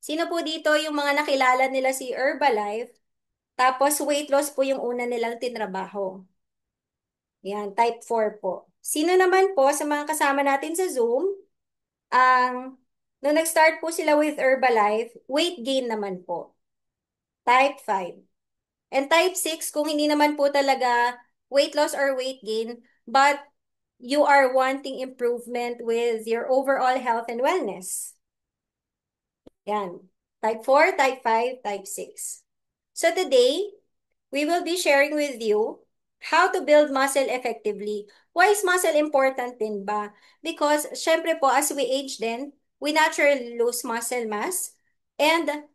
Sino po dito yung mga nakilala nila si Herbalife, tapos weight loss po yung una nilang tinrabaho? Yan, type 4 po. Sino naman po sa mga kasama natin sa Zoom, nung nag-start po sila with Herbalife, weight gain naman po, type 5. And type 6, kung hindi naman po talaga weight loss or weight gain, but you are wanting improvement with your overall health and wellness. Yan. Type 4, type 5, type 6. So today, we will be sharing with you how to build muscle effectively. Why is muscle important din ba? Because, syempre po, as we age din, we naturally lose muscle mass. And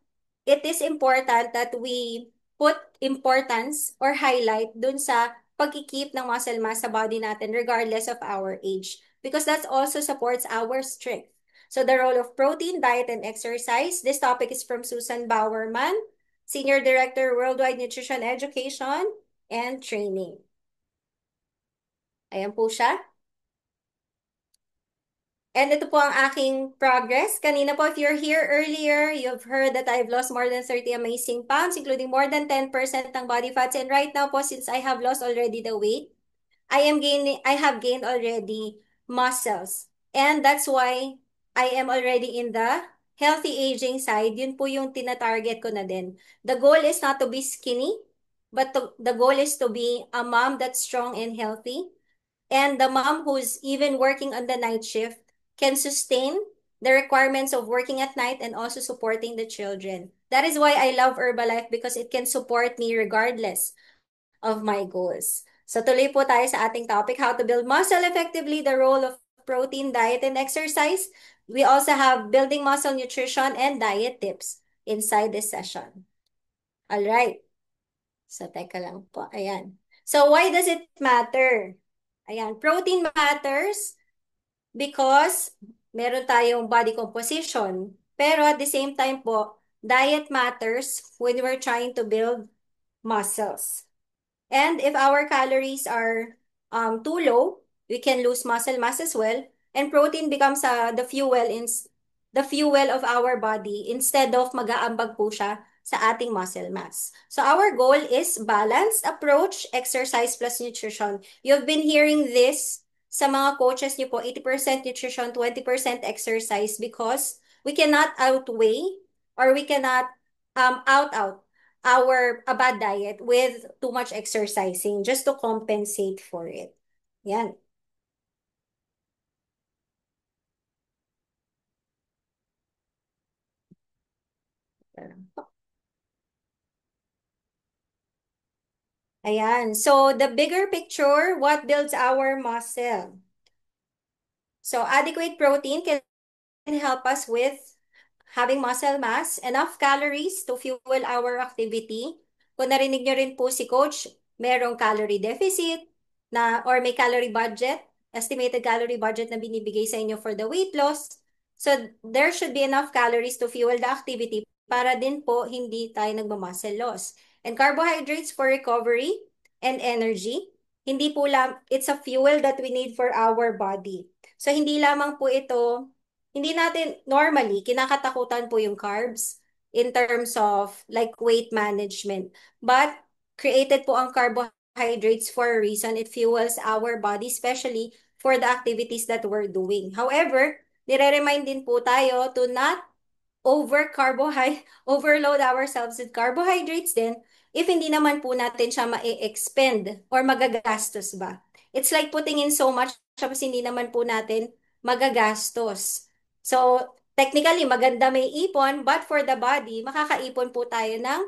it is important that we put importance or highlight dun sa pagkikeep ng muscle mass sa body natin regardless of our age. Because that also supports our strength. So the role of protein, diet, and exercise. This topic is from Susan Bowerman, Senior Director, Worldwide Nutrition Education and Training. Ayan po siya. And ito po ang aking progress. Kanina po, if you're here earlier, you've heard that I've lost more than 30 amazing pounds, including more than 10% ng body fats. And right now po, since I have lost already the weight, I have gained already muscles. And that's why I am already in the healthy aging side. Yun po yung tinatarget ko na din. The goal is not to be skinny, but the goal is to be a mom that's strong and healthy. And the mom who's even working on the night shift can sustain the requirements of working at night and also supporting the children. That is why I love Herbalife because it can support me regardless of my goals. So tuloy po tayo sa ating topic, how to build muscle effectively, the role of protein, diet, and exercise. We also have building muscle nutrition and diet tips inside this session. All right. So teka lang po. Ayan. So why does it matter? Ayan. Protein matters because meron tayong body composition. Pero at the same time po, diet matters when we're trying to build muscles. And if our calories are too low, we can lose muscle mass as well. And protein becomes the fuel of our body instead of mag-aambag po siya sa ating muscle mass. So our goal is balanced approach, exercise plus nutrition. You've been hearing this sa mga coaches niyo po, 80% nutrition, 20% exercise because we cannot outweigh or we cannot out our a bad diet with too much exercising just to compensate for it. Yan. Ayan. So the bigger picture, what builds our muscle? So adequate protein can help us with having muscle mass, enough calories to fuel our activity. Kung narinig nyo rin po si Coach, merong calorie deficit na or may calorie budget, estimated calorie budget na binibigay sa inyo for the weight loss. So there should be enough calories to fuel the activity para din po hindi tayo nagmamuscle loss. And carbohydrates for recovery and energy. Hindi po it's a fuel that we need for our body. So hindi lamang po ito, hindi natin normally kinakatakutan po yung carbs in terms of like weight management. But created po ang carbohydrates for a reason. It fuels our body, especially for the activities that we're doing. However, nire-remind din po tayo to not overload ourselves with carbohydrates din if hindi naman po natin siya ma-expend or magagastos ba. It's like putting in so much tapos hindi naman po natin magagastos. So, technically, maganda may ipon, but for the body, makakaipon po tayo ng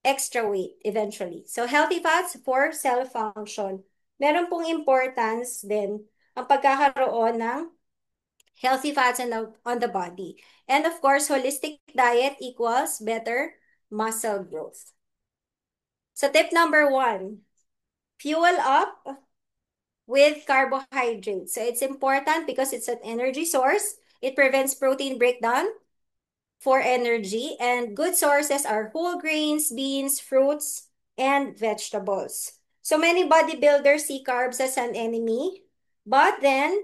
extra weight eventually. So, healthy fats for cell function. Meron pong importance din ang pagkakaroon ng healthy fats on the body. And of course, holistic diet equals better muscle growth. So tip number 1, fuel up with carbohydrates. So it's important because it's an energy source. It prevents protein breakdown for energy. And good sources are whole grains, beans, fruits, and vegetables. So many bodybuilders see carbs as an enemy, but then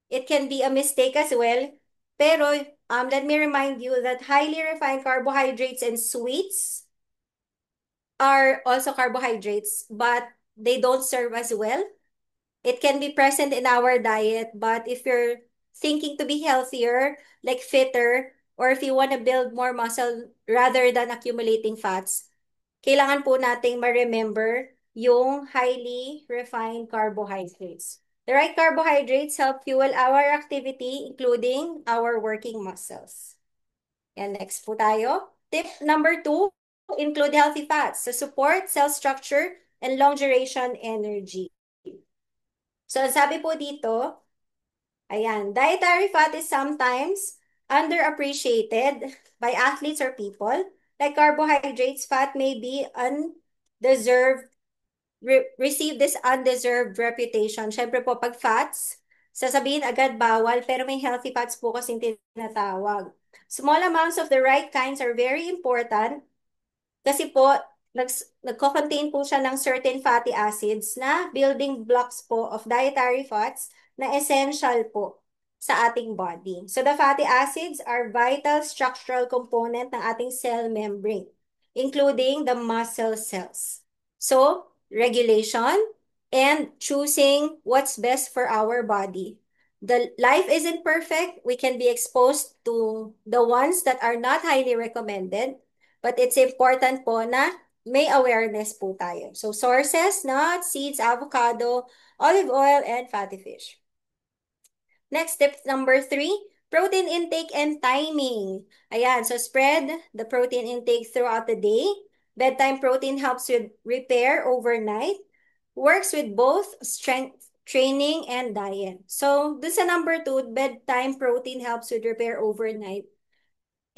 it can be a mistake as well. Pero let me remind you that highly refined carbohydrates and sweets are also carbohydrates, but they don't serve as well. It can be present in our diet, but if you're thinking to be healthier, like fitter, or if you want to build more muscle rather than accumulating fats, kailangan po nating ma-remember yung highly refined carbohydrates. The right carbohydrates help fuel our activity, including our working muscles. And next po tayo. Tip number 2, include healthy fats to support cell structure and long duration energy. So, sabi po dito, ayan, dietary fat is sometimes underappreciated by athletes or people. Like carbohydrates, fat may be undeserved, receive this undeserved reputation. Siyempre po, pag fats, sasabihin agad bawal, pero may healthy fats po kasing tinatawag. Small amounts of the right kinds are very important kasi po, nagko-contain po siya ng certain fatty acids na building blocks po of dietary fats na essential po sa ating body. So the fatty acids are vital structural component ng ating cell membrane, including the muscle cells. So, regulation and choosing what's best for our body. The life isn't perfect. We can be exposed to the ones that are not highly recommended. But it's important po na may awareness po tayo. So sources, nuts, seeds, avocado, olive oil, and fatty fish. Next, tip number 3, protein intake and timing. Ayan, so spread the protein intake throughout the day. Bedtime protein helps with repair overnight. Works with both strength training and diet. So, dun sa number 2, bedtime protein helps with repair overnight.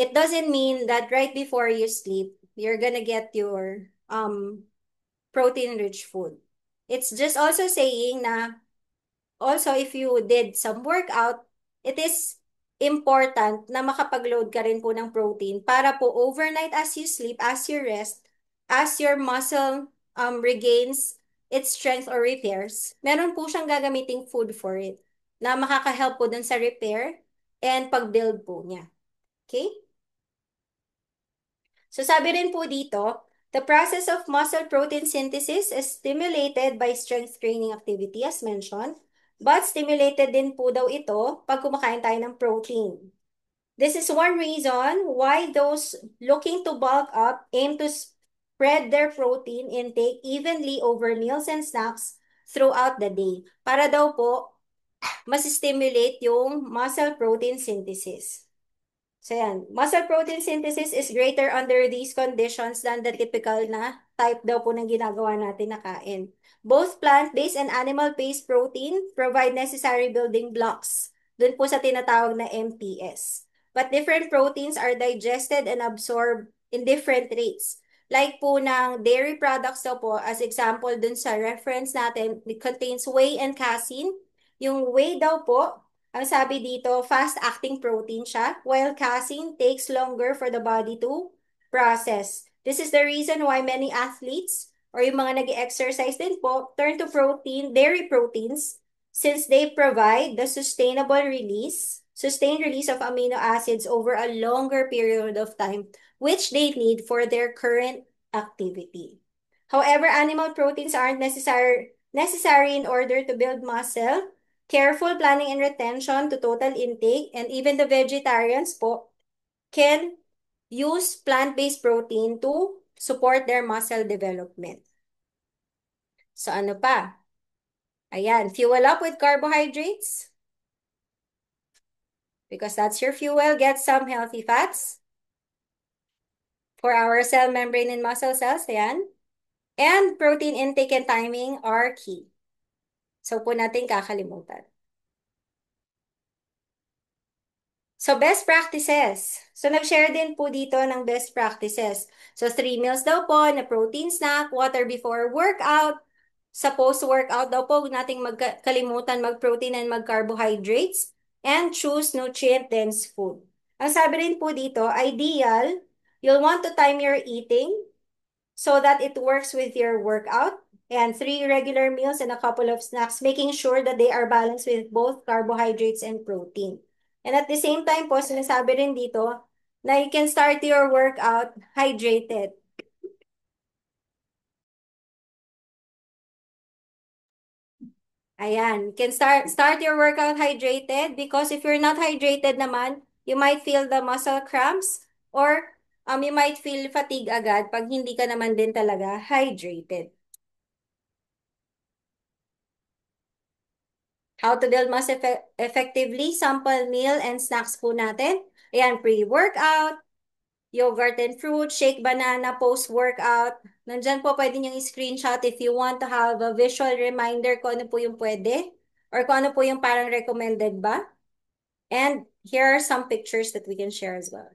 It doesn't mean that right before you sleep, you're gonna get your protein-rich food. It's just also saying na also if you did some workout, it is important na makapag-load ka rin po ng protein para po overnight as you sleep, as you rest, as your muscle regains its strength or repairs, meron po siyang gagamiting food for it na makaka-help po dun sa repair and pag-build po niya. Okay? So sabi rin po dito, the process of muscle protein synthesis is stimulated by strength training activity as mentioned, but stimulated din po daw ito pag kumakain tayo ng protein. This is one reason why those looking to bulk up aim to spread their protein intake evenly over meals and snacks throughout the day. Para daw po, mas stimulate yung muscle protein synthesis. So yan, muscle protein synthesis is greater under these conditions than the typical na type daw po ng ginagawa natin na kain. Both plant-based and animal-based protein provide necessary building blocks dun po sa tinatawag na MPS. But different proteins are digested and absorbed in different rates. Like po ng dairy products daw po, as example dun sa reference natin, it contains whey and casein. Yung whey daw po, ang sabi dito, fast-acting protein siya, while casein takes longer for the body to process. This is the reason why many athletes or yung mga nag-exercise din po turn to dairy proteins, since they provide the sustained release of amino acids over a longer period of time, which they need for their current activity. However, animal proteins aren't necessary in order to build muscle. Careful planning and retention to total intake, and even the vegetarians po can use plant-based protein to support their muscle development. So ano pa? Ayan, fuel up with carbohydrates. Because that's your fuel. Get some healthy fats for our cell membrane and muscle cells. Ayan. And protein intake and timing are key. So po natin kakalimutan. So, best practices. So, nag-share din po dito ng best practices. So, 3 meals daw po na protein snack, water before workout. Sa post-workout daw po, huwag nating magkalimutan mag-protein and mag-carbohydrates. And choose nutrient-dense food. Ang sabi rin po dito, ideal, you'll want to time your eating so that it works with your workout. And 3 regular meals and a couple of snacks, making sure that they are balanced with both carbohydrates and protein. And at the same time po, sinasabi rin dito na you can start your workout hydrated. Ayan, you can start your workout hydrated because if you're not hydrated naman, you might feel the muscle cramps or you might feel fatigue agad pag hindi ka naman din talaga hydrated. How to build muscle effectively, sample meal and snacks po natin. Ayan, pre-workout, yogurt and fruit, shake banana post-workout. Nandyan po pwede niyong screenshot if you want to have a visual reminder kung ano po yung pwede or kung ano po yung parang recommended ba. And here are some pictures that we can share as well.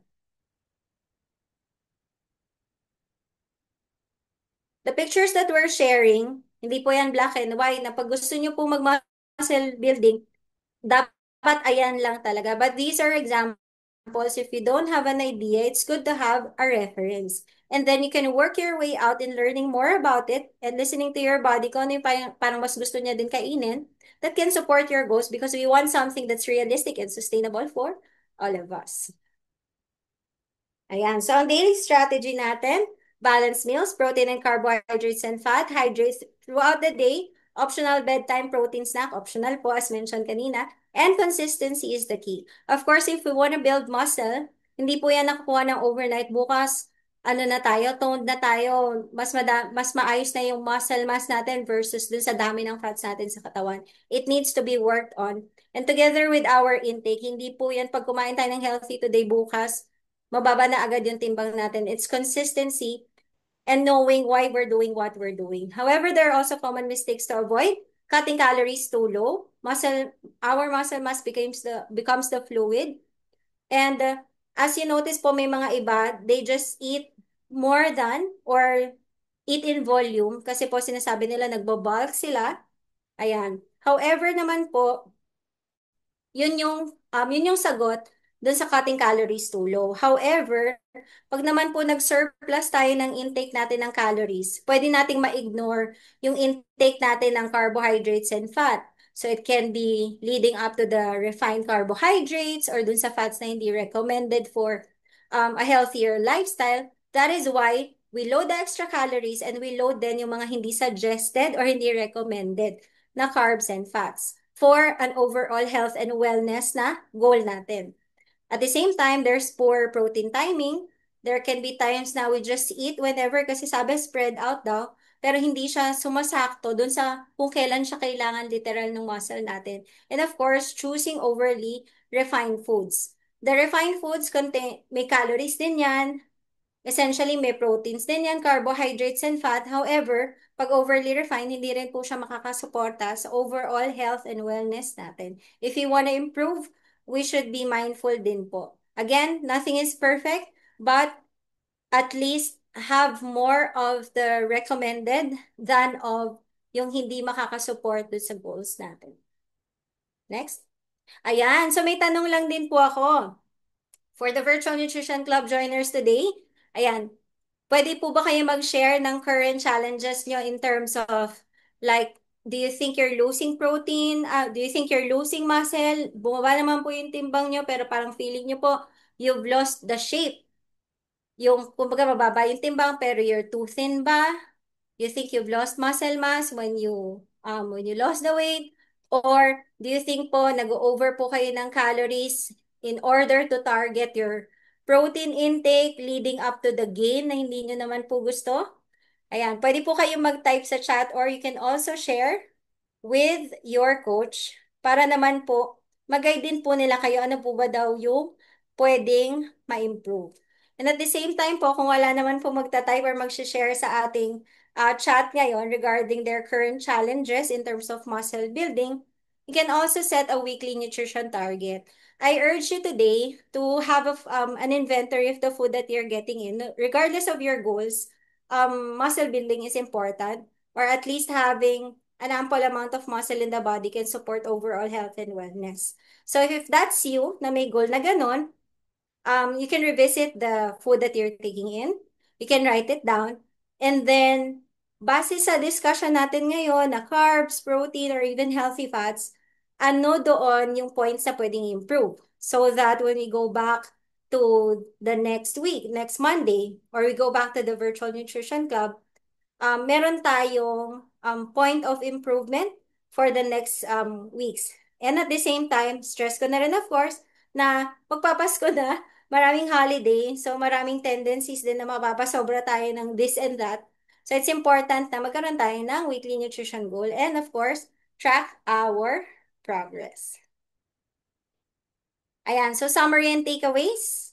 The pictures that we're sharing, hindi po yan black and white, na pag gusto niyo po mag-muscle building, dapat ayan lang talaga. But these are examples. If you don't have an idea, it's good to have a reference. And then you can work your way out in learning more about it and listening to your body kung ano yung parang mas gusto niya din kainin that can support your goals because we want something that's realistic and sustainable for all of us. Ayan. So, ang daily strategy natin, balanced meals, protein and carbohydrates and fat, hydrates throughout the day, optional bedtime protein snack, optional po as mentioned kanina, and consistency is the key. Of course, if we want to build muscle, hindi po yan nakukuha ng overnight. Bukas, ano na tayo, toned na tayo, mas maayos na yung muscle mass natin versus dun sa dami ng fats natin sa katawan. It needs to be worked on. And together with our intake, hindi po yan pag kumain tayo ng healthy today bukas, mababa na agad yung timbang natin. It's consistency and knowing why we're doing what we're doing. However, there are also common mistakes to avoid. Cutting calories too low. Our muscle mass becomes the fluid. And as you notice po, may mga iba, they just eat more than or eat in volume kasi po sinasabi nila nagbo-bulk sila. Ayan. However naman po, yun yung sagot dun sa cutting calories too low. However, pag naman po nag-surplus tayo ng intake natin ng calories, pwede nating ma-ignore yung intake natin ng carbohydrates and fat. So it can be leading up to the refined carbohydrates or dun sa fats na hindi recommended for a healthier lifestyle. That is why we load the extra calories and we load din yung mga hindi suggested or hindi recommended na carbs and fats for an overall health and wellness na goal natin. At the same time, there's poor protein timing. There can be times na we just eat whenever kasi sabi spread out daw, pero hindi siya sumasakto dun sa kung kailan siya kailangan literal ng muscle natin. And of course, choosing overly refined foods. The refined foods may calories din yan, essentially, may proteins din yan, carbohydrates and fat. However, pag overly refined, hindi rin po siya makakasuporta sa overall health and wellness natin. If you want to improve, we should be mindful din po. Again, nothing is perfect, but at least have more of the recommended than of yung hindi makakasupport dun sa goals natin. Next. Ayan, so may tanong lang din po ako. For the Virtual Nutrition Club joiners today, ayan, pwede po ba kayo mag-share ng current challenges nyo in terms of like, do you think you're losing protein? Do you think you're losing muscle? Bumaba naman po yung timbang nyo pero parang feeling nyo po you've lost the shape. Yung kumbaga mababa yung timbang pero you're too thin ba? You think you've lost muscle mass when you lost the weight? Or do you think po nag-over po kayo ng calories in order to target your protein intake leading up to the gain na hindi nyo naman po gusto? Ayan, pwede po kayong mag-type sa chat or you can also share with your coach para naman po mag-guide din po nila kayo ano po ba daw yung pwedeng ma-improve. And at the same time po, kung wala naman po magta-type or mag-share sa ating chat ngayon regarding their current challenges in terms of muscle building, you can also set a weekly nutrition target. I urge you today to have an inventory of the food that you're getting in. Regardless of your goals, muscle building is important, or at least having an ample amount of muscle in the body can support overall health and wellness. So if that's you na may goal na ganon, you can revisit the food that you're taking in. You can write it down. And then, base sa discussion natin ngayon na carbs, protein, or even healthy fats, ano doon yung points na pwedeng improve? so that when we go back to the next week, next Monday, or we go back to the Virtual Nutrition Club, meron tayong point of improvement for the next weeks. And at the same time, stress ko na rin of course na magpapasko na, maraming holiday, so maraming tendencies din na mapapasobra tayo ng this and that. So it's important na magkaroon tayo ng weekly nutrition goal and of course, track our progress. Ayan, so summary and takeaways.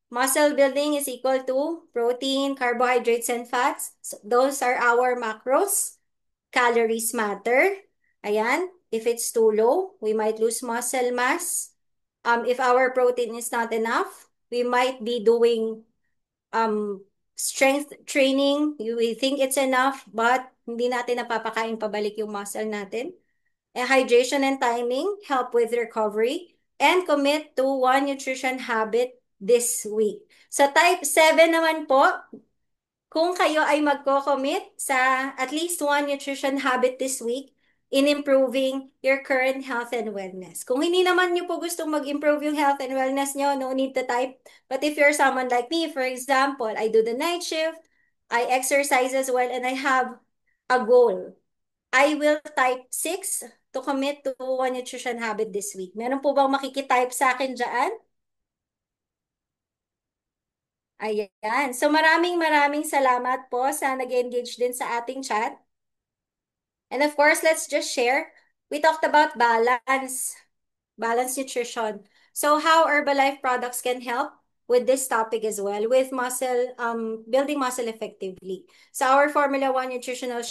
Muscle building is equal to protein, carbohydrates, and fats. So those are our macros. Calories matter. Ayan. If it's too low, we might lose muscle mass. If our protein is not enough, we might be doing um, strength training. We think it's enough, but hindi natin napapakain pabalik yung muscle natin. Hydration and timing help with recovery. And commit to one nutrition habit this week. Sa type 7 naman po, kung kayo ay magko-commit sa at least one nutrition habit this week in improving your current health and wellness. Kung hindi naman nyo po gustong mag-improve yung health and wellness nyo, no need to type. But if you're someone like me, for example, I do the night shift, I exercise as well, and I have a goal. I will type 6 to commit to one nutrition habit this week. Meron po bang makikitype sa akin dyan? Ayan. So maraming maraming salamat po sa nag-engage din sa ating chat. And of course, let's just share. We talked about balanced nutrition. So how Herbalife products can help with this topic as well, with building muscle effectively. So our Formula One nutritional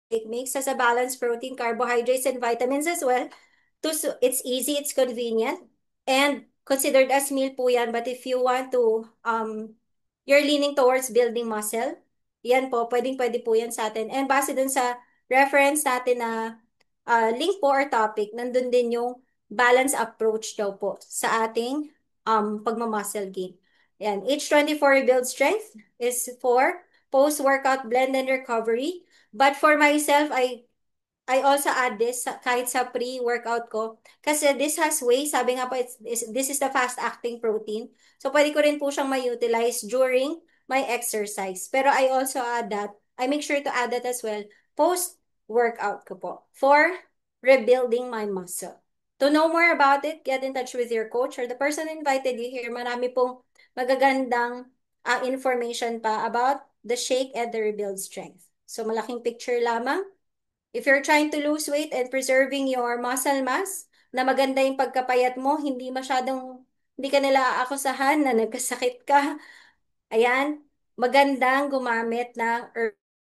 it makes us a balanced protein, carbohydrates, and vitamins as well. It's easy, it's convenient, and considered as meal po yan. But if you want to, you're leaning towards building muscle, yan po, pwede po yan sa atin. And base dun sa reference natin na link po or topic, nandun din yung balance approach daw po sa ating pagmamuscle gain. Yan, H24 Rebuild Strength is for post-workout blend and recovery. But for myself, I also add this kahit sa pre-workout ko. Kasi this has whey, sabi nga po, this is the fast-acting protein. So pwede ko rin po siyang ma-utilize during my exercise. Pero I also add that, I make sure to add that as well, post-workout ko po, for rebuilding my muscle. To know more about it, get in touch with your coach or the person who invited you here. Marami pong magagandang information pa about the shake and the rebuild strength. So malaking picture lamang. If you're trying to lose weight and preserving your muscle mass, na maganda yung pagkapayat mo, hindi ka nila aakusahan na nagkasakit ka. Ayan, magandang gumamit ng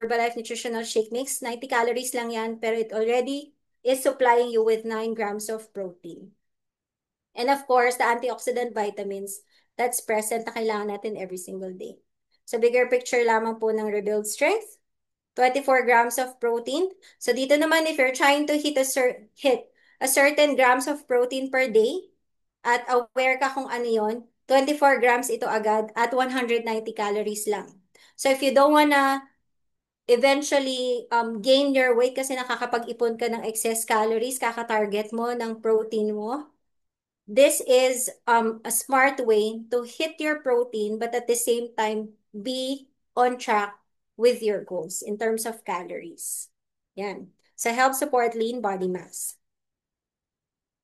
Herbalife Nutritional Shake Mix. 90 calories lang yan, pero it already is supplying you with 9 grams of protein. And of course, the antioxidant vitamins that's present na kailangan natin every single day. So bigger picture lamang po ng Rebuild Strength. 24 grams of protein. So dito naman, if you're trying to hit a certain grams of protein per day, at aware ka kung ano yon, 24 grams ito agad at 190 calories lang. So if you don't wanna eventually gain your weight kasi nakakapag-ipon ka ng excess calories, kaka-target mo ng protein mo, this is a smart way to hit your protein but at the same time be on track with your goals in terms of calories. Yan. So help support lean body mass.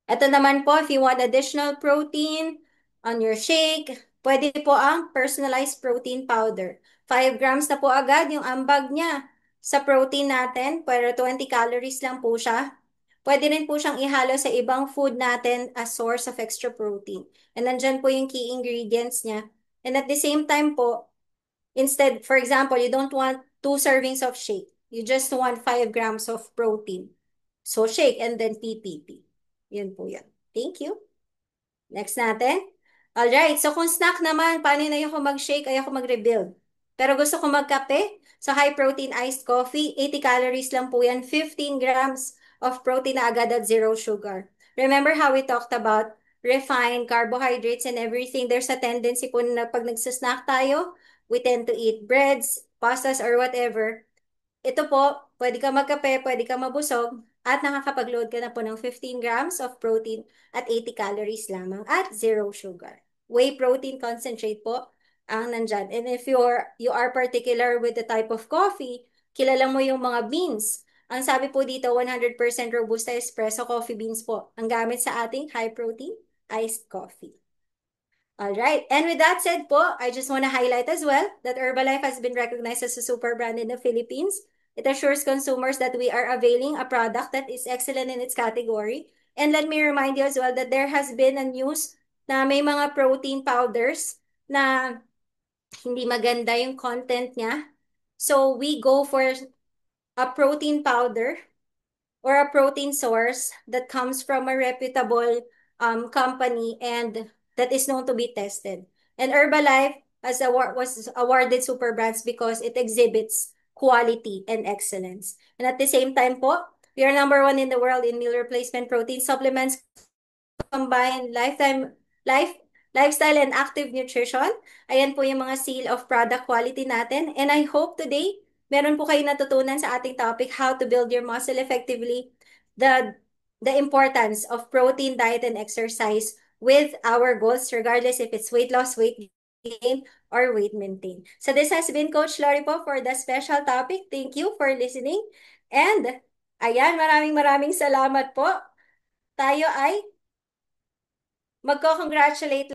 Ito naman po, if you want additional protein on your shake, pwede po ang personalized protein powder. 5 grams na po agad yung ambag niya sa protein natin, pero 20 calories lang po siya. Pwede rin po siyang ihalo sa ibang food natin as source of extra protein. And nandyan po yung key ingredients niya. And at the same time po, instead, for example, you don't want 2 servings of shake. You just want 5 grams of protein. So shake and then PPP. Yun po yan. Thank you. Next natin. Alright, so kung snack naman, paano na ayoko mag-shake, ayoko mag-rebuild. Pero gusto ko magkape, so high protein iced coffee, 80 calories lang po yan, 15 grams of protein na agad at zero sugar. Remember how we talked about refined carbohydrates and everything? There's a tendency po na pag nagsasnack tayo, we tend to eat breads, pastas, or whatever. Ito po, pwede ka magkape, pwede ka mabusog, at nakakapag-load ka na po ng 15 grams of protein at 80 calories lamang at zero sugar. Whey protein concentrate po ang nandyan. And if you are particular with the type of coffee, kilala mo yung mga beans. Ang sabi po dito, 100% Robusta Espresso coffee beans po ang gamit sa ating high protein iced coffee. All right. And with that said po, I just want to highlight as well that Herbalife has been recognized as a super brand in the Philippines. It assures consumers that we are availing a product that is excellent in its category. And let me remind you as well that there has been a news na may mga protein powders na hindi maganda yung content niya. So we go for a protein powder or a protein source that comes from a reputable company and that is known to be tested. And Herbalife was awarded super brands because it exhibits quality and excellence. And at the same time po, we are number one in the world in meal replacement protein supplements combine life, lifestyle and active nutrition. Ayan po yung mga seal of product quality natin. And I hope today, meron po kayo natutunan sa ating topic, how to build your muscle effectively, the, the importance of protein, diet, and exercise with our goals, regardless if it's weight loss, weight gain, or weight maintain. So this has been Coach Lori po for the special topic. Thank you for listening. And ayan, maraming salamat po. Tayo ay magko-congratulate